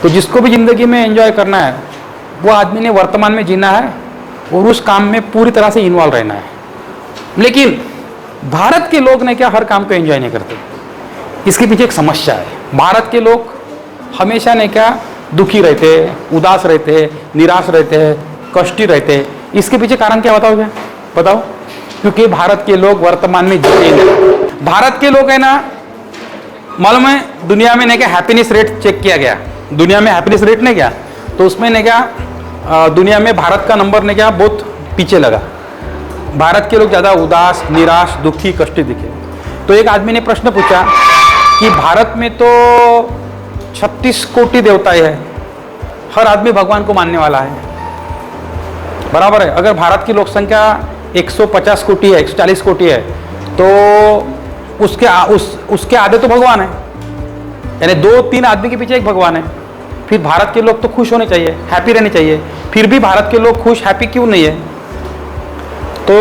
तो जिसको भी ज़िंदगी में एंजॉय करना है वो आदमी ने वर्तमान में जीना है और उस काम में पूरी तरह से इन्वॉल्व रहना है। लेकिन भारत के लोग ने क्या हर काम को एंजॉय नहीं करते। इसके पीछे एक समस्या है। भारत के लोग हमेशा ने क्या दुखी रहते, उदास रहते, निराश रहते, कष्टी रहते। इसके पीछे कारण क्या बताओगे? बताओ। क्योंकि भारत के लोग वर्तमान में जीते नहीं। भारत के लोग है ना, मालूम है दुनिया में ने क्या हैप्पीनेस रेट चेक किया गया, दुनिया में हैप्पीनेस रेट ने क्या, तो उसमें ने क्या दुनिया में भारत का नंबर ने क्या बहुत पीछे लगा। भारत के लोग ज़्यादा उदास, निराश, दुखी, कष्टी दिखे। तो एक आदमी ने प्रश्न पूछा कि भारत में तो 36 कोटि देवताएं हैं, हर आदमी भगवान को मानने वाला है, बराबर है। अगर भारत की लोक संख्या 150 कोटि है, 140 कोटि है, तो उसके आधे तो भगवान है, यानी 2-3 आदमी के पीछे एक भगवान है। फिर भारत के लोग तो खुश होने चाहिए, हैप्पी रहने चाहिए। फिर भी भारत के लोग खुश, हैप्पी क्यों नहीं है? तो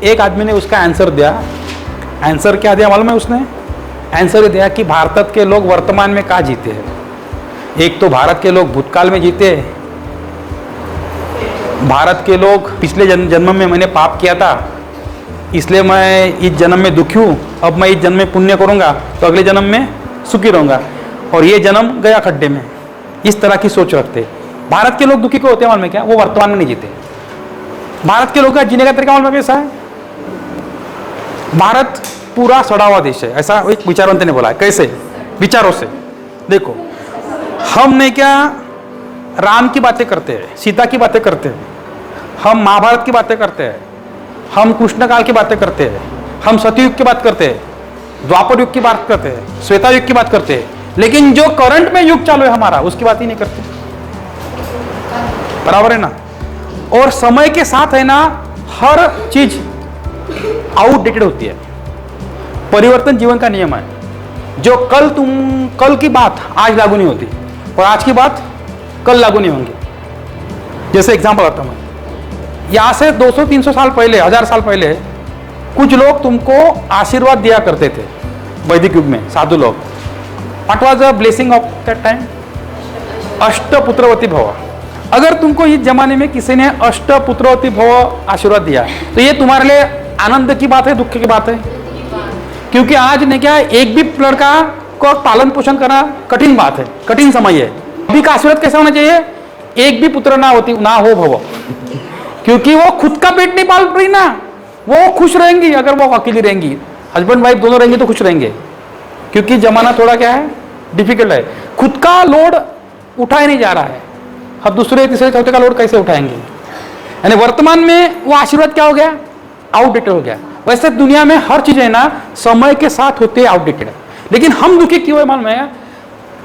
एक आदमी ने उसका आंसर दिया। आंसर क्या दिया मालूम है उसने? आंसर ये दिया कि भारत के लोग वर्तमान में कहाँ जीते हैं। एक तो भारत के लोग भूतकाल में जीते, भारत के लोग पिछले जन्म में मैंने पाप किया था इसलिए मैं इस जन्म में दुखी हूँ, अब मैं इस जन्म में पुण्य करूँगा तो अगले जन्म में सुखी रहूँगा, और ये जन्म गया खड्डे में। इस तरह की सोच रखते। भारत के लोग दुखी को होते हैं मालूम है क्या? वो वर्तमान में नहीं जीते। भारत के लोग का जीने का तरीका मालूम है कैसा है? भारत पूरा सड़ा हुआ देश है, ऐसा एक विचारवंत ने बोला है। कैसे? विचारों से। देखो, हमने क्या राम की बातें करते हैं, सीता की बातें करते हैं, हम महाभारत की बातें करते हैं, हम कृष्ण काल की बातें करते हैं, हम सतयुग की बात करते हैं, द्वापर युग की बात करते हैं, श्वेता युग की बात करते हैं, लेकिन जो करंट में युग चालू है हमारा उसकी बात ही नहीं करते, बराबर है ना। और समय के साथ है ना हर चीज आउटडेटेड होती है। परिवर्तन जीवन का नियम है। जो कल की बात आज लागू नहीं होती और आज की बात कल लागू नहीं होंगी। जैसे एग्जांपल आता हूं, यहां से 200-300 साल पहले, 1000 साल पहले कुछ लोग तुमको आशीर्वाद दिया करते थे वैदिक युग में, साधु लोग। What was the blessing of that time? अष्टपुत्रवती भव। अगर तुमको इस जमाने में किसी ने अष्टपुत्रवती भव आशीर्वाद दिया तो ये तुम्हारे लिए आनंद की बात है, दुख की बात है? क्योंकि आज ने क्या एक भी लड़का को पालन पोषण करना कठिन बात है, कठिन समय है। अभी का आशीर्वाद कैसा होना चाहिए? एक भी पुत्र ना हो भव, क्योंकि वो खुद का पेट नहीं पाल रही ना, वो खुश रहेंगी। अगर वो अकेली रहेंगी, हस्बैंड वाइफ दोनों रहेंगे तो खुश रहेंगे, क्योंकि जमाना थोड़ा क्या है, डिफिकल्ट है। खुद का लोड उठाया नहीं जा रहा है, अब दूसरे तीसरे चौथे का लोड कैसे उठाएंगे? यानी वर्तमान में वो आशीर्वाद क्या हो गया? आउटडेटेड हो गया। वैसे दुनिया में हर चीज है ना समय के साथ होते आउटडेटेड, लेकिन हम दुखी क्यों है मालूम है?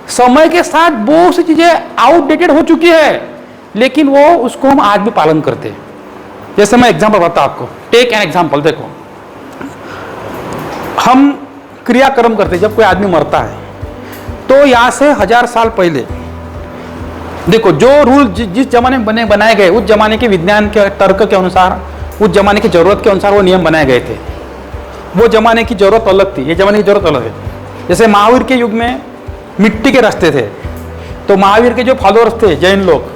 समय के साथ बहुत सी चीजें आउटडेटेड हो चुकी है, लेकिन वो उसको हम आज भी पालन करते हैं। जैसे मैं एग्जांपल बताता हूं आपको, टेक एन एग्जांपल। देखो, हम क्रियाक्रम करते, जब कोई आदमी मरता है तो यहां से 1000 साल पहले देखो जो रूल जिस जमाने में बनाए गए, उस जमाने के विज्ञान के तर्क के अनुसार, उस जमाने की जरूरत के अनुसार वो नियम बनाए गए थे। वो जमाने की जरूरत अलग थी, ये जमाने की जरूरत अलग है। जैसे महावीर के युग में मिट्टी के रास्ते थे, तो महावीर के जो फॉलोअर्स थे जैन लोग,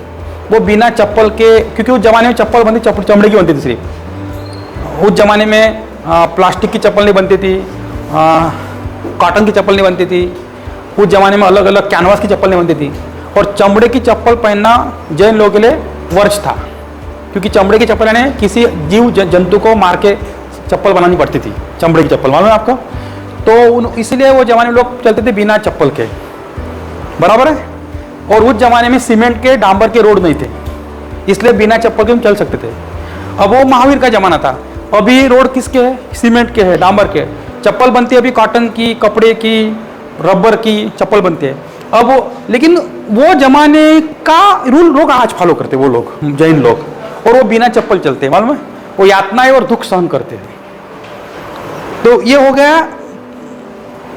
वो बिना चप्पल के, क्योंकि उस जमाने में चप्पल बनती चमड़े की बनती थी सिर्फ। उस जमाने में प्लास्टिक की चप्पल नहीं बनती थी, कॉटन की चप्पल नहीं बनती थी। उस जमाने में अलग अलग कैनवास की चप्पल नहीं बनती थी, और चमड़े की चप्पल पहनना जैन लोगों के लिए वर्ज था, क्योंकि चमड़े की चप्पल यानी किसी जीव जंतु को मार के चप्पल बनानी पड़ती थी, चमड़े की चप्पल, मालूम है आपको? तो इसलिए वो जमाने में लोग चलते थे बिना चप्पल के, बराबर है। और उस जमाने में सीमेंट के, डांबर के रोड नहीं थे, इसलिए बिना चप्पल के हम चल सकते थे। अब वो महावीर का जमाना था, अभी रोड किसके है? सीमेंट के है, डांबर के। चप्पल बनती है अभी कॉटन की, कपड़े की, रबर की चप्पल बनती है अब। लेकिन वो जमाने का रूल लोग आज फॉलो करते, वो लोग जैन लोग, और वो बिना चप्पल चलते हैं, मालूम है? वो यातनाएं और दुख सहन करते हैं। तो ये हो गया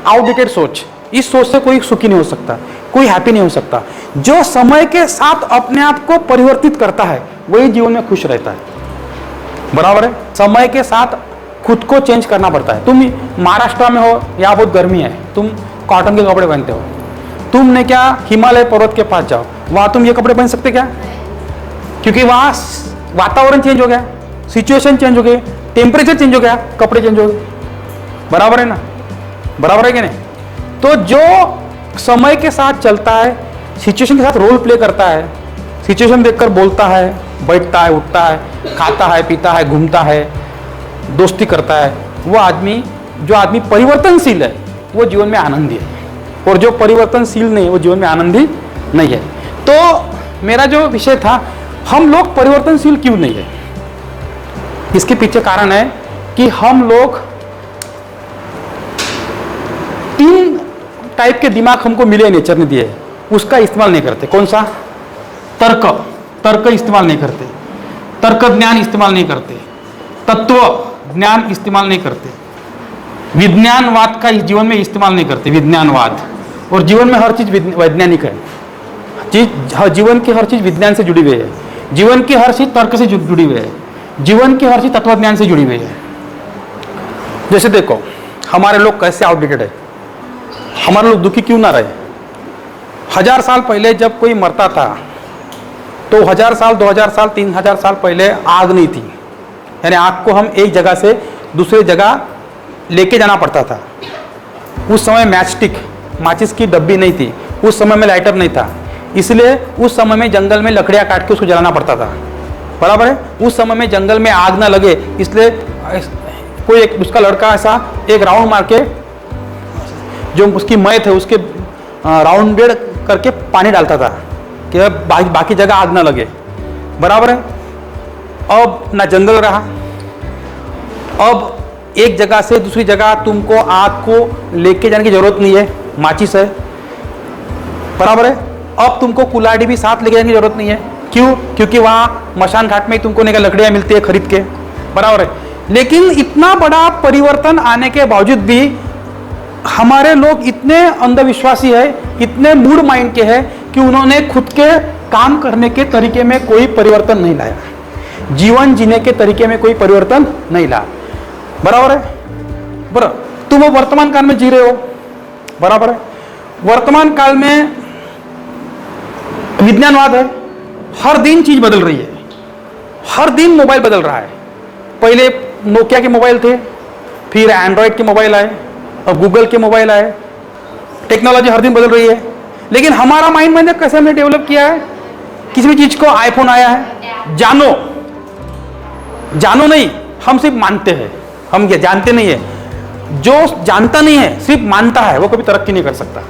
आउटडेटेड सोच। इस सोच से कोई सुखी नहीं हो सकता, कोई हैप्पी नहीं हो सकता। जो समय के साथ अपने आप को परिवर्तित करता है वही जीवन में खुश रहता है, बराबर है। समय के साथ खुद को चेंज करना पड़ता है। तुम महाराष्ट्र में हो, यहाँ बहुत गर्मी है, तुम कॉटन के कपड़े पहनते हो, तुमने क्या हिमालय पर्वत के पास जाओ, वहां तुम ये कपड़े पहन सकते क्या? क्योंकि वहां वातावरण चेंज हो गया, सिचुएशन चेंज हो गई, टेम्परेचर चेंज हो गया, कपड़े चेंज हो गए। बराबर है ना? बराबर है कि नहीं? तो जो समय के साथ चलता है, सिचुएशन के साथ रोल प्ले करता है, सिचुएशन देखकर बोलता है, बैठता है, उठता है, खाता है, पीता है, घूमता है, दोस्ती करता है, वो आदमी, जो आदमी परिवर्तनशील है वो जीवन में आनंदी है, और जो परिवर्तनशील नहीं है वो जीवन में आनंदी नहीं है। तो मेरा जो विषय था, हम लोग परिवर्तनशील क्यों नहीं है? इसके पीछे कारण है कि हम लोग 3 टाइप के दिमाग हमको मिले, नेचर ने दिए, उसका इस्तेमाल नहीं करते। कौन सा? तर्क इस्तेमाल नहीं करते, तर्क ज्ञान इस्तेमाल नहीं करते, तत्व ज्ञान इस्तेमाल नहीं करते, विज्ञानवाद का इस जीवन में इस्तेमाल नहीं करते, विज्ञानवाद। और जीवन में हर चीज वैज्ञानिक है, जीवन की हर चीज विज्ञान से जुड़ी हुई है, जीवन की हर चीज तर्क से जुड़ी हुई है, जीवन की हर चीज तत्वज्ञान से जुड़ी हुई है। जैसे देखो, हमारे लोग कैसे आउटडेटेड है, हमारे लोग दुखी क्यों ना रहे? 1000 साल पहले जब कोई मरता था तो 1000 साल, 2000 साल, 3000 साल पहले आग नहीं थी, यानी आग को हम एक जगह से दूसरी जगह लेके जाना पड़ता था। उस समय मैचस्टिक, माचिस की डब्बी नहीं थी, उस समय में लाइटर नहीं था, इसलिए उस समय में जंगल में लकड़ियाँ काट के उसको जलाना पड़ता था। बराबर है? उस समय में जंगल में आग ना लगे, इसलिए कोई एक उसका लड़का ऐसा एक राउंड मार के, जो उसकी मय थे उसके राउंडेड करके पानी डालता था कि बाकी जगह आग ना लगे। बराबर है? अब ना जंगल रहा, अब एक जगह से दूसरी जगह तुमको आग को लेके जाने की जरूरत नहीं है, माचिस है। बराबर है? अब तुमको कुल्हाड़ी भी साथ लेके जाने की जरूरत नहीं है। क्यों? क्योंकि वहाँ मशान घाट में ही तुमको लकड़ियाँ मिलती है खरीद के। बराबर है? लेकिन इतना बड़ा परिवर्तन आने के बावजूद भी हमारे लोग इतने अंधविश्वासी है, इतने मूड माइंड के हैं कि उन्होंने खुद के काम करने के तरीके में कोई परिवर्तन नहीं लाया, जीवन जीने के तरीके में कोई परिवर्तन नहीं लाया। बराबर है? बराबर। तुम वर्तमान काल में जी रहे हो, बराबर है? वर्तमान काल में विज्ञानवाद है, हर दिन चीज बदल रही है, हर दिन मोबाइल बदल रहा है। पहले नोकिया के मोबाइल थे, फिर एंड्रॉयड के मोबाइल आए, अब गूगल के मोबाइल आए, टेक्नोलॉजी हर दिन बदल रही है। लेकिन हमारा माइंड मैंने कैसे हमने डेवलप किया है, किसी भी चीज को आईफोन आया है, जानो जानो नहीं, हम सिर्फ मानते हैं, हम क्या जानते नहीं है। जो जानता नहीं है सिर्फ मानता है वो कभी तरक्की नहीं कर सकता।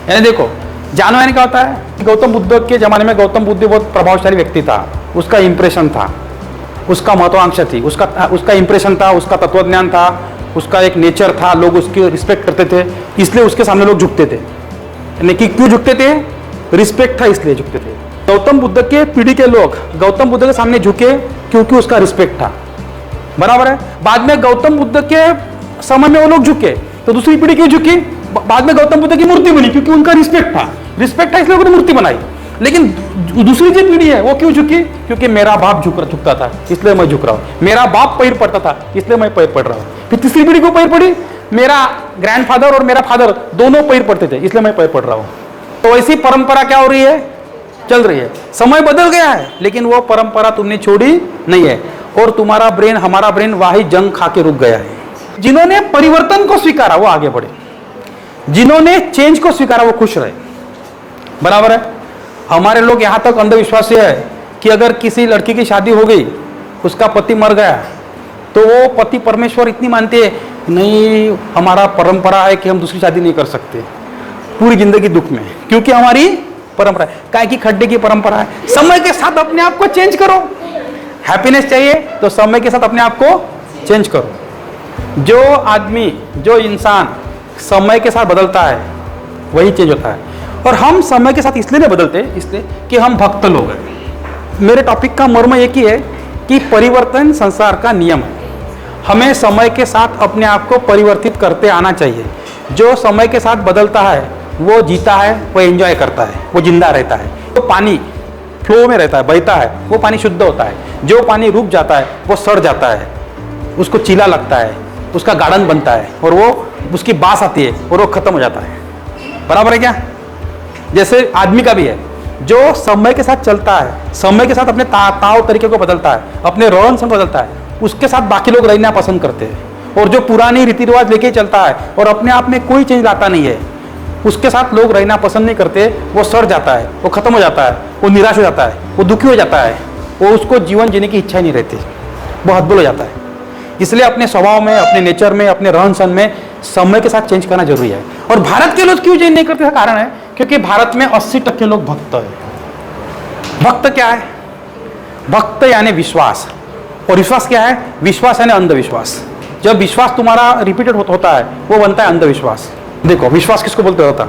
यानी देखो, जानो यानी क्या होता है? गौतम बुद्ध के जमाने में गौतम बुद्ध बहुत प्रभावशाली व्यक्ति था, उसका इंप्रेशन था, उसका महत्वाकांक्षा थी, उसका इंप्रेशन था, उसका तत्वज्ञान था, उसका एक नेचर था, लोग उसकी रिस्पेक्ट करते थे, इसलिए उसके सामने लोग झुकते थे। यानी कि क्यों झुकते थे? रिस्पेक्ट था इसलिए झुकते थे। गौतम बुद्ध के पीढ़ी के लोग गौतम बुद्ध के सामने झुके क्योंकि उसका रिस्पेक्ट था। बराबर है? बाद में गौतम बुद्ध के समय में वो लोग झुके, तो दूसरी पीढ़ी क्यों झुकी? बाद में गौतम बुद्ध की मूर्ति बनी क्योंकि उनका रिस्पेक्ट था, रिस्पेक्ट था इसलिए उन्होंने मूर्ति बनाई। लेकिन दूसरी जो पीढ़ी है वो क्यों झुकी? क्योंकि मेरा बाप झुकता था इसलिए मैं झुक रहा हूँ, मेरा बाप पैर पड़ता था इसलिए मैं पैर पड़ रहा हूँ। फिर तीसरी पीढ़ी को पैर पड़ी, मेरा ग्रैंडफादर और मेरा फादर दोनों पैर पड़ते थे इसलिए मैं पैर पड़ रहा हूँ। तो ऐसी परंपरा क्या हो रही है? चल रही है। समय बदल गया है लेकिन वो परंपरा तुमने छोड़ी नहीं है, और तुम्हारा ब्रेन, हमारा ब्रेन वही जंग खा के रुक गया है। जिन्होंने परिवर्तन को स्वीकारा वो आगे बढ़े, जिन्होंने चेंज को स्वीकारा वो खुश रहे। बराबर है? हमारे लोग यहाँ तक अंधविश्वासी है कि अगर किसी लड़की की शादी हो गई, उसका पति मर गया, तो वो पति परमेश्वर इतनी मानते हैं, नहीं हमारा परंपरा है कि हम दूसरी शादी नहीं कर सकते, पूरी जिंदगी दुख में, क्योंकि हमारी परंपरा है। काय की खड्डे की परंपरा है। समय के साथ अपने आप को चेंज करो। हैप्पीनेस चाहिए तो समय के साथ अपने आप को चेंज करो। जो आदमी, जो इंसान समय के साथ बदलता है वही चेंज होता है। और हम समय के साथ इसलिए नहीं बदलते, इसलिए कि हम भक्त लोग हैं। मेरे टॉपिक का मर्म एक ही है कि परिवर्तन संसार का नियम है। हमें समय के साथ अपने आप को परिवर्तित करते आना चाहिए। जो समय के साथ बदलता है वो जीता है, वो एंजॉय करता है, वो जिंदा रहता है। तो पानी फ्लो में रहता है, बहता है, वो पानी शुद्ध होता है। जो पानी रुक जाता है वो सड़ जाता है, उसको चीला लगता है, उसका गार्डन बनता है और वो उसकी बास आती है और वो खत्म हो जाता है। बराबर है क्या? जैसे आदमी का भी है, जो समय के साथ चलता है, समय के साथ अपने ताव तरीके को बदलता है, अपने रहन सहन बदलता है, उसके साथ बाकी लोग रहना पसंद करते हैं। और जो पुरानी रीति रिवाज लेके चलता है और अपने आप में कोई चेंज लाता नहीं है, उसके साथ लोग रहना पसंद नहीं करते। वो सड़ जाता है, वो खत्म हो जाता है, वो निराश हो जाता है, वो दुखी हो जाता है, वो उसको जीवन जीने की इच्छा ही नहीं रहती, वो हतबल हो जाता है। इसलिए अपने स्वभाव में, अपने नेचर में, अपने रहन सहन में समय के साथ चेंज करना जरूरी है। और भारत के लोग क्यों चेंज नहीं करते? कारण है क्योंकि भारत में 80% लोग भक्त है। भक्त क्या है? भक्त यानी विश्वास। और विश्वास क्या है? विश्वास यानी अंधविश्वास। जब विश्वास तुम्हारा रिपीटेड होता है, वो बनता है अंधविश्वास। देखो, विश्वास किसको बोलते होता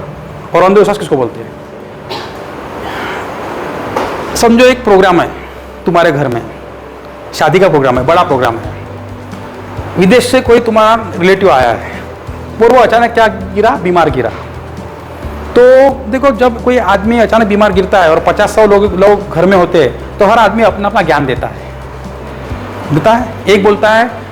और अंधविश्वास किसको बोलते हैं? समझो एक प्रोग्राम है तुम्हारे घर में, शादी का प्रोग्राम है, बड़ा प्रोग्राम है, विदेश से कोई तुम्हारा रिलेटिव आया है और वो अचानक क्या गिरा? बीमार गिरा। तो देखो, जब कोई आदमी अचानक बीमार गिरता है और 50-100 लोग घर में होते हैं, तो हर आदमी अपना अपना ज्ञान देता है। एक बोलता है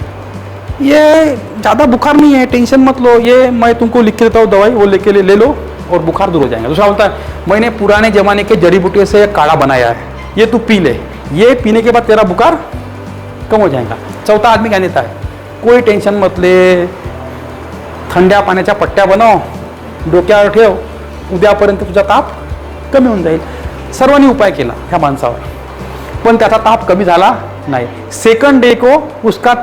ये ज़्यादा बुखार नहीं है, टेंशन मत लो, ये मैं तुमको लिख के देता हूँ दवाई, वो लेके ले लो और बुखार दूर हो जाएगा। दूसरा बोलता है मैंने पुराने ज़माने के जड़ी बूटियों से काढ़ा बनाया है, ये तू पी ले, ये पीने के बाद तेरा बुखार कम हो जाएगा। चौथा आदमी क्या देता है? कोई टेन्शन मत ले, थंड्या पाण्याच्या पट्ट्या बनव, डोक्यावर ठेव, उद्यापर्यंत तुझा ताप कमी होऊन जाईल। सर्वांनी उपाय केला ह्या माणसावर, पण त्याचा ताप कमी झाला नहीं। सेकंड डे को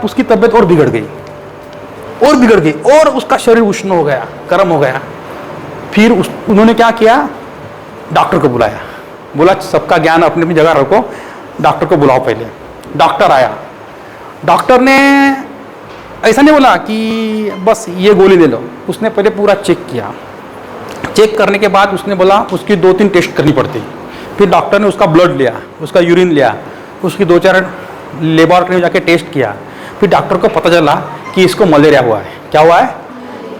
उसकी तबीयत और बिगड़ गई और उसका शरीर उष्ण हो गया, गर्म हो गया। फिर उन्होंने क्या किया? डॉक्टर को बुलाया, बोला सबका ज्ञान अपनी अपनी जगह रखो, डॉक्टर को बुलाओ। पहले डॉक्टर आया, डॉक्टर ने ऐसा नहीं बोला कि बस ये गोली ले लो, उसने पहले पूरा चेक किया। चेक करने के बाद उसने बोला उसकी 2-3 टेस्ट करनी पड़ती। फिर डॉक्टर ने उसका ब्लड लिया, उसका यूरिन लिया, उसकी 2-4 लेबोरेटरी में जाके टेस्ट किया। फिर डॉक्टर को पता चला कि इसको मलेरिया हुआ है। क्या हुआ है?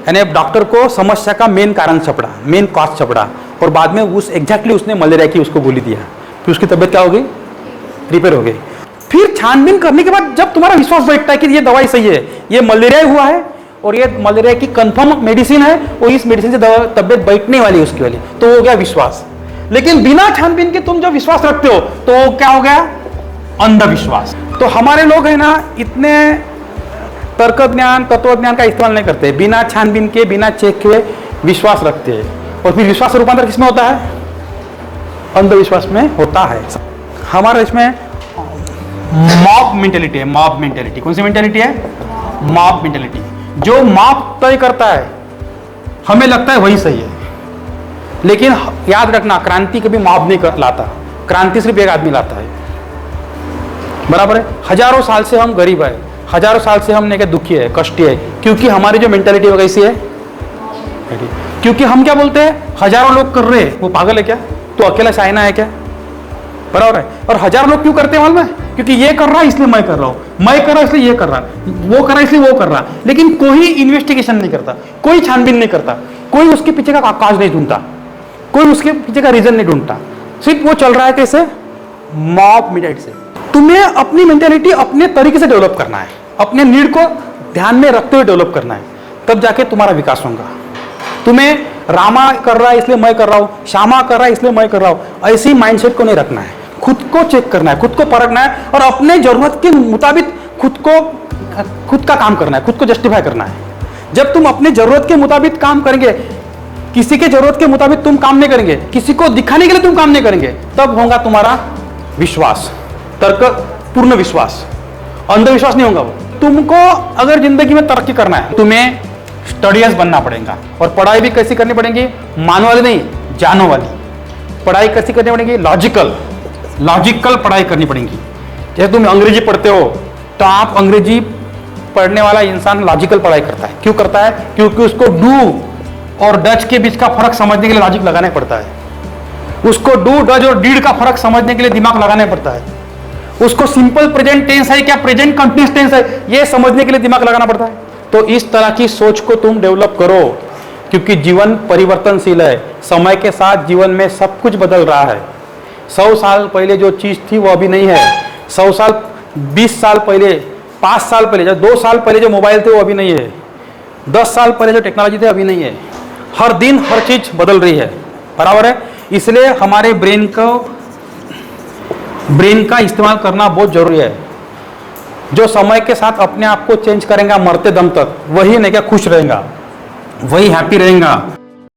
यानी डॉक्टर को समस्या का मेन कारण छपड़ा, मेन कॉज छपड़ा, और बाद में एग्जैक्टली उसने मलेरिया की उसको गोली दिया। फिर उसकी तबीयत क्या हो गई? रिपेयर हो गई। फिर छानबीन करने के बाद जब तुम्हारा विश्वास बैठता है कि ये दवाई सही है, ये मलेरिया हुआ है और ये मलेरिया की कंफर्म मेडिसिन है और इस मेडिसिन से तबीयत बैठने वाली है उसकी वाली, तो हो गया विश्वास। लेकिन बिना छानबीन के तुम जब विश्वास रखते हो तो क्या हो गया? अंधविश्वास। तो हमारे लोग है ना, इतने तर्क ज्ञान, तत्व ज्ञान का इस्तेमाल नहीं करते, बिना छानबीन के, बिना चेक के विश्वास रखते हैं। और फिर विश्वास का रूपांतर किसमें होता है? अंधविश्वास में होता है। हमारे इसमें मॉब मेंटेलिटी है। मॉब मेंटेलिटी कौन सी मेंटेलिटी है? Mob mentality. जो मॉब तय करता है, हमें लगता है वही सही है। लेकिन याद रखना, क्रांति कभी मॉब नहीं लाता, क्रांति सिर्फ एक आदमी लाता है। बराबर है? हजारों साल से हम गरीब है, हजारों साल से हमने क्या दुखी है, कष्टी है, क्योंकि हमारी जो मेंटेलिटी है कैसी है? क्योंकि हम क्या बोलते हैं? हजारों लोग कर रहे हैं, वो पागल है क्या? तो अकेला चाइना है क्या? बराबर है? और हजारों लोग क्यों करते हैं मालूम है? क्योंकि ये कर रहा है इसलिए मैं कर रहा हूं, मैं कर रहा इसलिए ये कर रहा, वो कर रहा इसलिए वो कर रहा। लेकिन कोई इन्वेस्टिगेशन नहीं करता, कोई छानबीन नहीं करता, कोई उसके पीछे का काज नहीं ढूंढता, कोई उसके पीछे का रीजन नहीं ढूंढता। सिर्फ वो चल रहा है कैसे? मॉब मेंटालिटी से। तुम्हें अपनी मेंटालिटी अपने तरीके से डेवलप करना है, अपने नीड को ध्यान में रखते हुए डेवलप करना है, तब जाके तुम्हारा विकास होगा। तुम्हें रामा कर रहा है इसलिए मैं कर रहा हूं, श्यामा कर रहा है इसलिए मैं कर रहा हूं, ऐसी माइंडसेट को नहीं रखना है। खुद को चेक करना है, खुद को परखना है और अपने जरूरत के मुताबिक खुद का काम करना है, खुद को जस्टिफाई करना है। जब तुम अपने जरूरत के मुताबिक काम करेंगे, किसी के जरूरत के मुताबिक तुम काम नहीं करेंगे, किसी को दिखाने के लिए तुम काम नहीं करेंगे, तब होगा तुम्हारा विश्वास, तर्क पूर्ण विश्वास। अंधविश्वास नहीं होगा वो। तुमको अगर जिंदगी में तरक्की करना है, तुम्हें स्टडियस बनना पड़ेगा। और पढ़ाई भी कैसी करनी पड़ेगी? मान वाली नहीं, जानो वाली पढ़ाई कैसी करनी पड़ेगी? लॉजिकल पढ़ाई करनी पड़ेगी। जैसे तुम अंग्रेजी पढ़ते हो तो आप अंग्रेजी पढ़ने वाला इंसान लॉजिकल पढ़ाई करता है। क्यों करता है? क्योंकि उसको डू और डच के बीच का फर्क समझने के लिए लॉजिक लगाना पड़ता है। उसको डू, डच और डीड का फर्क समझने के लिए दिमाग लगाना पड़ता है। उसको सिंपल प्रेजेंट टेंस है क्या प्रेजेंट कंटिन्यूअस टेंस है, यह समझने के लिए दिमाग लगाना पड़ता है। तो इस तरह की सोच को तुम डेवलप करो, क्योंकि जीवन परिवर्तनशील है। समय के साथ जीवन में सब कुछ बदल रहा है। 100 साल पहले जो चीज थी वो अभी नहीं है। 100 साल, 20 साल पहले, 5 साल पहले, 2 साल पहले जो मोबाइल थे वो अभी नहीं है। 10 साल पहले जो टेक्नोलॉजी थे अभी नहीं है। हर दिन हर चीज बदल रही है, बराबर है। इसलिए हमारे ब्रेन का इस्तेमाल करना बहुत जरूरी है। जो समय के साथ अपने आप को चेंज करेगा मरते दम तक, वही नहीं क्या खुश रहेगा, वही हैप्पी रहेगा।